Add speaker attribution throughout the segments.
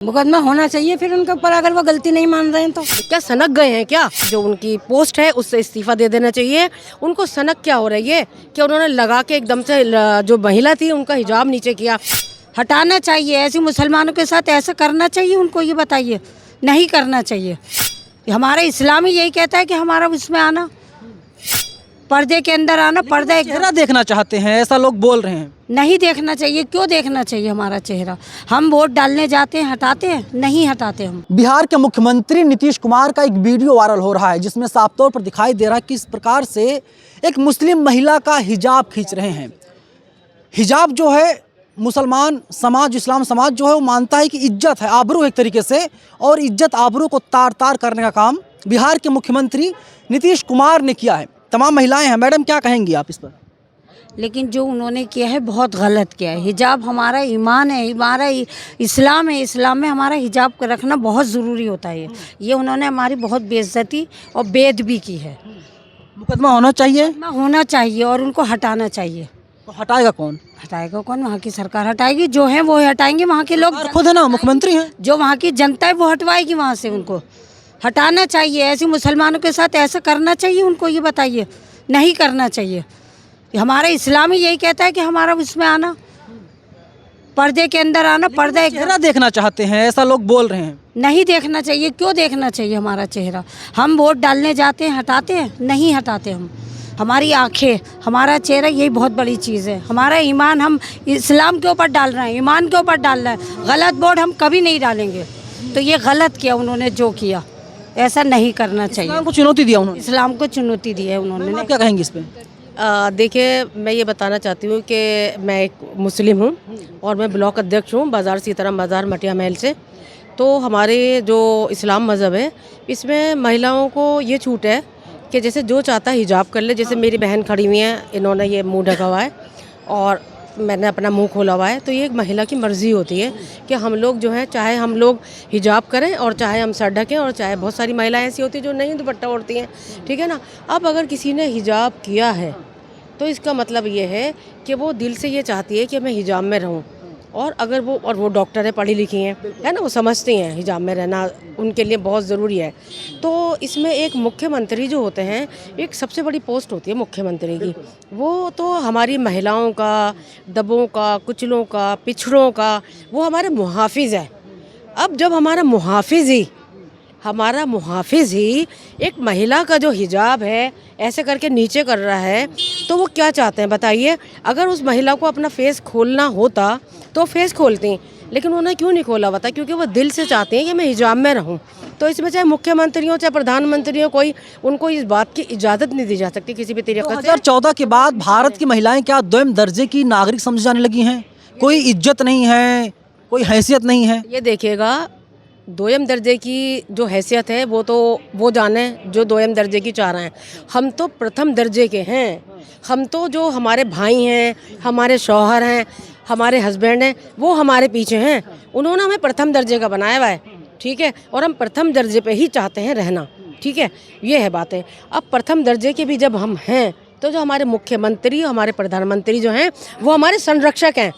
Speaker 1: मुकदमा होना चाहिए फिर उनके ऊपर, अगर वो गलती नहीं मान रहे हैं तो।
Speaker 2: क्या सनक गए हैं क्या? जो उनकी पोस्ट है उससे इस्तीफा दे देना चाहिए। उनको सनक क्या हो रही है कि उन्होंने लगा के एकदम से जो महिला थी उनका हिजाब नीचे किया।
Speaker 1: हटाना चाहिए, ऐसे मुसलमानों के साथ ऐसा करना चाहिए उनको, ये बताइए। नहीं करना चाहिए। हमारा इस्लाम ही यही कहता है कि हमारा उसमें आना, पर्दे के अंदर आना, पर्दा एक
Speaker 3: चेहरा देखना चाहते हैं, ऐसा लोग बोल रहे हैं।
Speaker 1: नहीं देखना चाहिए। क्यों देखना चाहिए हमारा चेहरा? हम वोट डालने जाते हैं, हटाते हैं? नहीं हटाते हम।
Speaker 3: बिहार के मुख्यमंत्री नीतीश कुमार का एक वीडियो वायरल हो रहा है जिसमें साफ तौर पर दिखाई दे रहा है कि इस प्रकार से एक मुस्लिम महिला का हिजाब खींच रहे हैं। हिजाब जो है मुसलमान समाज, इस्लाम समाज जो है वो मानता है कि इज्जत है, आबरू एक तरीके से, और इज्जत आबरू को तार तार करने का काम बिहार के मुख्यमंत्री नीतीश कुमार ने किया है। तमाम महिलाएं हैं, मैडम क्या कहेंगी आप इस पर?
Speaker 1: लेकिन जो उन्होंने किया है बहुत गलत किया है। हिजाब हमारा ईमान है, हमारा इस्लाम है, इस्लाम में हमारा हिजाब को रखना बहुत ज़रूरी होता है। ये उन्होंने हमारी बहुत बेइज्जती और बेअदबी की है।
Speaker 3: मुकदमा होना चाहिए,
Speaker 1: होना चाहिए और उनको हटाना चाहिए।
Speaker 3: तो हटाएगा कौन?
Speaker 1: हटाएगा कौन? वहाँ की सरकार हटाएगी, जो है वो हटाएंगे। वहाँ के लोग
Speaker 3: खुद है ना, मुख्यमंत्री हैं।
Speaker 1: जो वहाँ की जनता है वो हटवाएगी वहाँ से। उनको हटाना चाहिए। ऐसे मुसलमानों के साथ ऐसा करना चाहिए उनको, ये बताइए। नहीं करना चाहिए। हमारा इस्लाम ही यही कहता है कि हमारा उसमें आना, पर्दे के अंदर आना, पर्दा एक
Speaker 3: चेहरा देखना चाहते हैं, ऐसा लोग बोल रहे हैं।
Speaker 1: नहीं देखना चाहिए। क्यों देखना चाहिए हमारा चेहरा? हम वोट डालने जाते हैं, हटाते हैं? नहीं हटाते हम। हमारी आंखें, हमारा चेहरा, यही बहुत बड़ी चीज़ है। हमारा ईमान हम इस्लाम के ऊपर डाल रहे हैं, ईमान के ऊपर डाल रहे हैं। गलत वोट हम कभी नहीं डालेंगे। तो ये गलत किया उन्होंने जो किया, ऐसा नहीं करना चाहिए।
Speaker 3: इस्लाम को चुनौती दिया उन्होंने।
Speaker 1: इस्लाम को चुनौती दी है उन्होंने।
Speaker 3: आप क्या कहेंगे इस पे?
Speaker 2: देखिए, मैं ये बताना चाहती हूँ कि मैं एक मुस्लिम हूँ और मैं ब्लॉक अध्यक्ष हूँ बाज़ार सीताराम बाज़ार मटिया महल से। तो हमारे जो इस्लाम मज़हब है इसमें महिलाओं को ये छूट है कि जैसे जो चाहता है हिजाब कर ले। जैसे मेरी बहन खड़ी हुई हैं, इन्होंने ये मुंह ढका हुआ है और मैंने अपना मुंह खोला हुआ है। तो ये एक महिला की मर्ज़ी होती है कि हम लोग जो है, चाहे हम लोग हिजाब करें और चाहे हम सर ढकें, और चाहे बहुत सारी महिलाएं ऐसी होती हैं जो नहीं दुपट्टा ओढ़ती हैं, ठीक है ना। अब अगर किसी ने हिजाब किया है तो इसका मतलब ये है कि वो दिल से ये चाहती है कि मैं हिजाब में रहूं। और अगर वो डॉक्टर है, पढ़ी लिखी हैं, है ना, वो समझती हैं हिजाब में रहना उनके लिए बहुत ज़रूरी है। तो इसमें एक मुख्यमंत्री जो होते हैं, एक सबसे बड़ी पोस्ट होती है मुख्यमंत्री की। वो तो हमारी महिलाओं का, दबों का, कुचलों का, पिछड़ों का, वो हमारे मुहाफिज है। अब जब हमारा मुहाफिज ही एक महिला का जो हिजाब है ऐसे करके नीचे कर रहा है, तो वो क्या चाहते हैं बताइए? अगर उस महिला को अपना फेस खोलना होता तो फेस खोलती, लेकिन उन्होंने क्यों नहीं खोला होता? क्योंकि वो दिल से चाहते हैं कि मैं हिजाब में रहूं। तो इसमें चाहे मुख्यमंत्री हो, चाहे प्रधानमंत्री हो, कोई उनको इस बात की इजाज़त नहीं दी जा सकती किसी भी तरीके से।
Speaker 3: 2014 के बाद भारत की महिलाएं क्या दोयम दर्जे की नागरिक समझी जाने लगी हैं? कोई इज्जत नहीं है, कोई हैसियत नहीं है?
Speaker 2: ये देखिएगा, दोयम दर्जे की जो हैसियत है वो तो वो जाने जो दोयम दर्जे की चाह रहे हैं। हम तो प्रथम दर्जे के हैं। हम तो जो हमारे भाई हैं, हमारे शौहर हैं, हमारे हस्बैंड हैं, वो हमारे पीछे हैं। उन्होंने हमें प्रथम दर्जे का बनाया हुआ है, ठीक है, और हम प्रथम दर्जे पे ही चाहते हैं रहना, ठीक है। ये है बातें। अब प्रथम दर्जे के भी जब हम हैं तो जो हमारे मुख्यमंत्री, हमारे प्रधानमंत्री जो हैं वो हमारे संरक्षक हैं।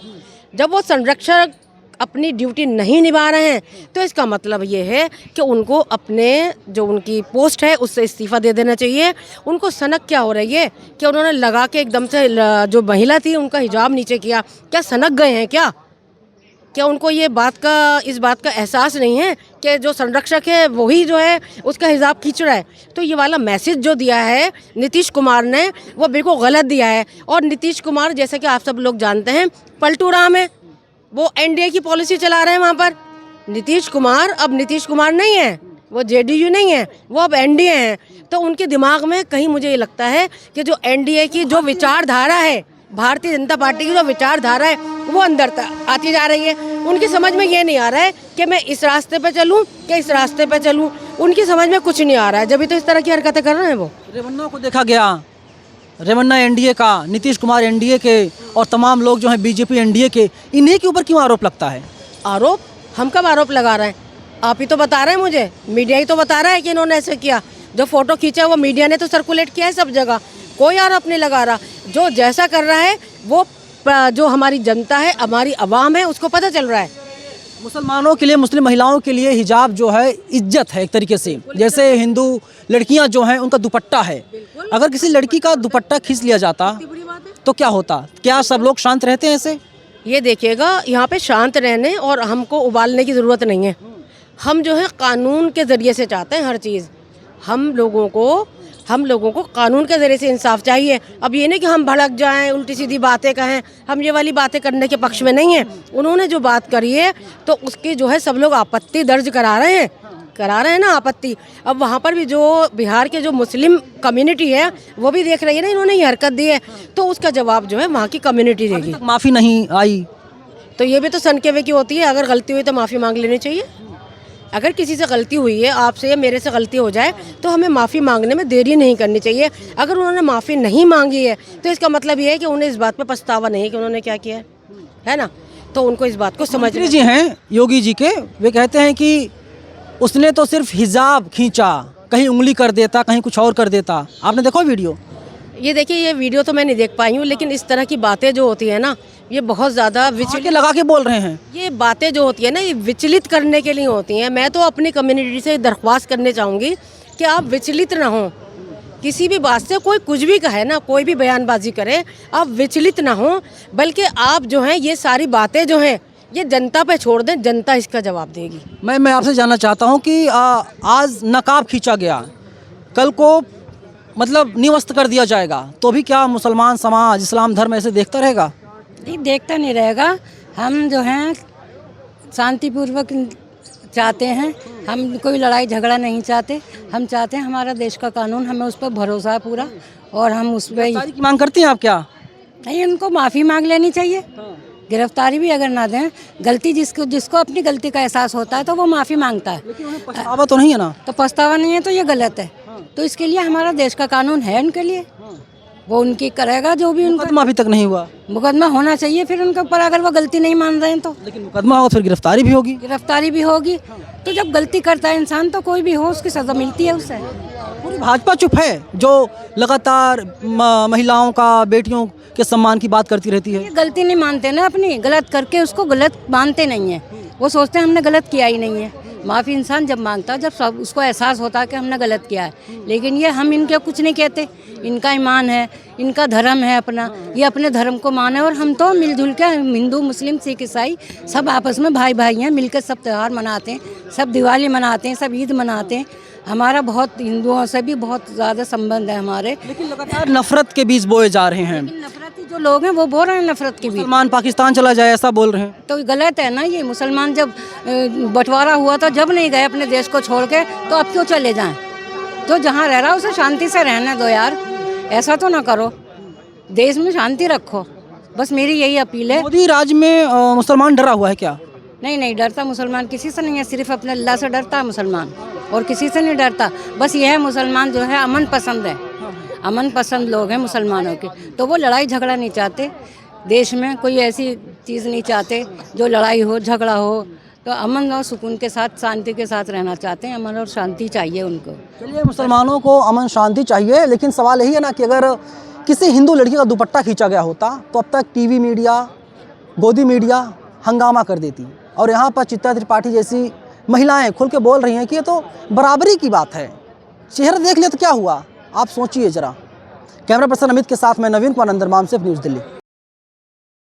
Speaker 2: जब वो संरक्षक अपनी ड्यूटी नहीं निभा रहे हैं तो इसका मतलब ये है कि उनको अपने जो उनकी पोस्ट है उससे इस्तीफा दे देना चाहिए। उनको सनक क्या हो रही है कि उन्होंने लगा के एकदम से जो महिला थी उनका हिजाब नीचे किया। क्या सनक गए हैं क्या? क्या उनको इस बात का एहसास नहीं है कि जो संरक्षक है वही जो है उसका हिजाब खींच रहा है? तो ये वाला मैसेज जो दिया है नीतीश कुमार ने वो बिल्कुल गलत दिया है। और नीतीश कुमार, जैसा कि आप सब लोग जानते हैं, पलटू राम है। वो एनडीए की पॉलिसी चला रहे हैं वहाँ पर। नीतीश कुमार अब नीतीश कुमार नहीं है, वो जेडीयू नहीं है, वो अब एनडीए हैं। तो उनके दिमाग में कहीं मुझे ये लगता है कि जो एनडीए की जो विचारधारा है, भारतीय जनता पार्टी की जो विचारधारा है, वो अंदर आती जा रही है। उनकी समझ में ये नहीं आ रहा है कि मैं इस रास्ते पे चलूँ कि इस रास्ते पे चलूँ। उनकी समझ में कुछ नहीं आ रहा है, जब भी तो इस तरह की हरकतें कर रहे हैं वो।
Speaker 3: रेवन्ना को देखा गया, रेवन्ना एनडीए का, नीतीश कुमार एनडीए के, और तमाम लोग जो हैं बीजेपी एनडीए के, इन्हीं के ऊपर क्यों आरोप लगता है?
Speaker 2: आरोप? हम कब आरोप लगा रहे हैं? आप ही तो बता रहे हैं मुझे, मीडिया ही तो बता रहा है कि इन्होंने ऐसे किया। जो फोटो खींचा वो मीडिया ने तो सर्कुलेट किया है सब जगह। कोई आरोप नहीं लगा रहा। जो जैसा कर रहा है वो जो हमारी जनता है, हमारी आवाम है, उसको पता चल रहा है।
Speaker 3: मुसलमानों के लिए, मुस्लिम महिलाओं के लिए हिजाब जो है इज्जत है एक तरीके से। जैसे हिंदू लड़कियां जो हैं उनका दुपट्टा है, अगर किसी लड़की का दुपट्टा खींच लिया जाता तो क्या होता? क्या सब लोग शांत रहते हैं ऐसे?
Speaker 2: ये देखिएगा, यहाँ पे शांत रहने और हमको उबालने की ज़रूरत नहीं है। हम जो है कानून के ज़रिए से चाहते हैं हर चीज़। हम लोगों को कानून के ज़रिए से इंसाफ चाहिए। अब ये नहीं कि हम भड़क जाएं, उल्टी सीधी बातें कहें, हम ये वाली बातें करने के पक्ष में नहीं है। उन्होंने जो बात करी है तो उसकी जो है सब लोग आपत्ति दर्ज करा रहे हैं ना आपत्ति। अब वहाँ पर भी जो बिहार के जो मुस्लिम कम्युनिटी है वो भी देख रही है ना, इन्होंने ये हरकत दी है, तो उसका जवाब जो है वहाँ की कम्युनिटी देगी।
Speaker 3: माफ़ी नहीं आई
Speaker 2: तो ये भी तो सनकेवे की होती है। अगर गलती हुई तो माफ़ी मांग लेनी चाहिए। अगर किसी से गलती हुई है, आपसे या मेरे से गलती हो जाए, तो हमें माफ़ी मांगने में देरी नहीं करनी चाहिए। अगर उन्होंने माफ़ी नहीं मांगी है तो इसका मतलब ये है कि उन्हें इस बात पे पछतावा नहीं है कि उन्होंने क्या किया है ना। तो उनको इस बात को समझना।
Speaker 3: जी हैं योगी जी के, वे कहते हैं कि उसने तो सिर्फ हिजाब खींचा, कहीं उंगली कर देता, कहीं कुछ और कर देता। आपने देखो वीडियो?
Speaker 2: ये देखिए, ये वीडियो तो मैं नहीं देख पाई हूँ, लेकिन इस तरह की बातें जो होती है ना, ये बहुत ज़्यादा
Speaker 3: विचलित लगा के बोल रहे हैं।
Speaker 2: ये बातें जो होती है ना, ये विचलित करने के लिए होती हैं। मैं तो अपनी कम्युनिटी से दरख्वास्त करने चाहूँगी कि आप विचलित ना हो किसी भी बात से। कोई कुछ भी कहे ना, कोई भी बयानबाजी करे, आप विचलित ना हो, बल्कि आप जो हैं ये सारी बातें जो हैं ये जनता पे छोड़ दें, जनता इसका जवाब देगी।
Speaker 3: मैं आपसे जानना चाहता हूँ कि आज नकाब खींचा गया, कल को मतलब निवस्त कर दिया जाएगा, तो भी क्या मुसलमान समाज, इस्लाम धर्म ऐसे देखता रहेगा?
Speaker 1: नहीं, देखता नहीं रहेगा। हम जो हैं शांतिपूर्वक चाहते हैं, हम कोई लड़ाई झगड़ा नहीं चाहते। हम चाहते हैं हमारा देश का कानून, हमें उस पर भरोसा है पूरा, और हम उस पर
Speaker 3: गिरफ्तारी की मांग करती हैं आप क्या?
Speaker 1: नहीं, उनको माफ़ी मांग लेनी चाहिए। गिरफ्तारी भी अगर ना दें, गलती जिसको अपनी गलती का एहसास होता है तो वो माफ़ी मांगता है।
Speaker 3: लेकिन उन्हें पछतावा तो नहीं है ना?
Speaker 1: तो पछतावा नहीं है तो ये गलत है। तो इसके लिए हमारा देश का कानून है उनके लिए, वो उनकी करेगा जो भी उनका।
Speaker 3: मुकदमा अभी तक नहीं हुआ?
Speaker 1: मुकदमा होना चाहिए फिर उनके ऊपर, अगर वो गलती नहीं मान रहे हैं तो।
Speaker 3: लेकिन मुकदमा होगा फिर गिरफ्तारी भी होगी?
Speaker 1: गिरफ्तारी भी होगी। तो जब गलती करता है इंसान तो कोई भी हो उसकी सज़ा मिलती है उससे।
Speaker 3: पूरी भाजपा चुप है जो लगातार महिलाओं का, बेटियों के सम्मान की बात करती रहती है?
Speaker 1: ये गलती नहीं मानते ना अपनी, गलत करके उसको गलत मानते नहीं है। वो सोचते हैं हमने गलत किया ही नहीं है। माफ़ी इंसान जब मांगता है जब सब उसको एहसास होता है कि हमने गलत किया है। लेकिन ये हम इनके कुछ नहीं कहते, इनका ईमान है, इनका धर्म है अपना, ये अपने धर्म को माने। और हम तो मिलजुल के हिंदू, मुस्लिम, सिख, ईसाई सब आपस में भाई भाई हैं, मिलकर सब त्यौहार मनाते हैं, सब दिवाली मनाते हैं, सब ईद मनाते हैं। हमारा बहुत हिंदुओं से भी बहुत ज़्यादा संबंध है हमारे।
Speaker 3: लेकिन लगातार नफरत के बीज बोए जा रहे हैं।
Speaker 1: नफरती जो लोग हैं वो बोल रहे हैं नफरत के बीच।
Speaker 3: मुसलमान पाकिस्तान चला जाए ऐसा बोल रहे हैं,
Speaker 1: तो गलत है ना। ये मुसलमान जब बंटवारा हुआ था, जब नहीं गए अपने देश को छोड़ के, तो अब क्यों चले जाएं? तो जहाँ रह रहा है उसे शांति से रहने दो यार, ऐसा तो ना करो, देश में शांति रखो, बस मेरी यही अपील है।
Speaker 3: मोदी राज में मुसलमान डरा हुआ है क्या?
Speaker 1: नहीं, डरता मुसलमान किसी से नहीं है, सिर्फ अपने अल्लाह से डरता है मुसलमान, और किसी से नहीं डरता। बस यह है मुसलमान जो है अमन पसंद है, अमन पसंद लोग हैं मुसलमानों के। तो वो लड़ाई झगड़ा नहीं चाहते, देश में कोई ऐसी चीज़ नहीं चाहते जो लड़ाई हो, झगड़ा हो। तो अमन और सुकून के साथ, शांति के साथ रहना चाहते हैं। अमन और शांति चाहिए उनको।
Speaker 3: चलिए, मुसलमानों को अमन शांति चाहिए, लेकिन सवाल यही है ना कि अगर किसी हिंदू लड़की का दुपट्टा खींचा गया होता तो अब तक टीवी मीडिया, गोदी मीडिया हंगामा कर देती। और यहाँ पर चित्रा त्रिपाठी जैसी महिलाएं खुल के बोल रही हैं कि ये तो बराबरी की बात है, चेहरा देख लिया तो क्या हुआ? आप सोचिए जरा। कैमरा पर्सन अमित के साथ मैं नवीन कुमार, अंदरमान से न्यूज़ दिल्ली।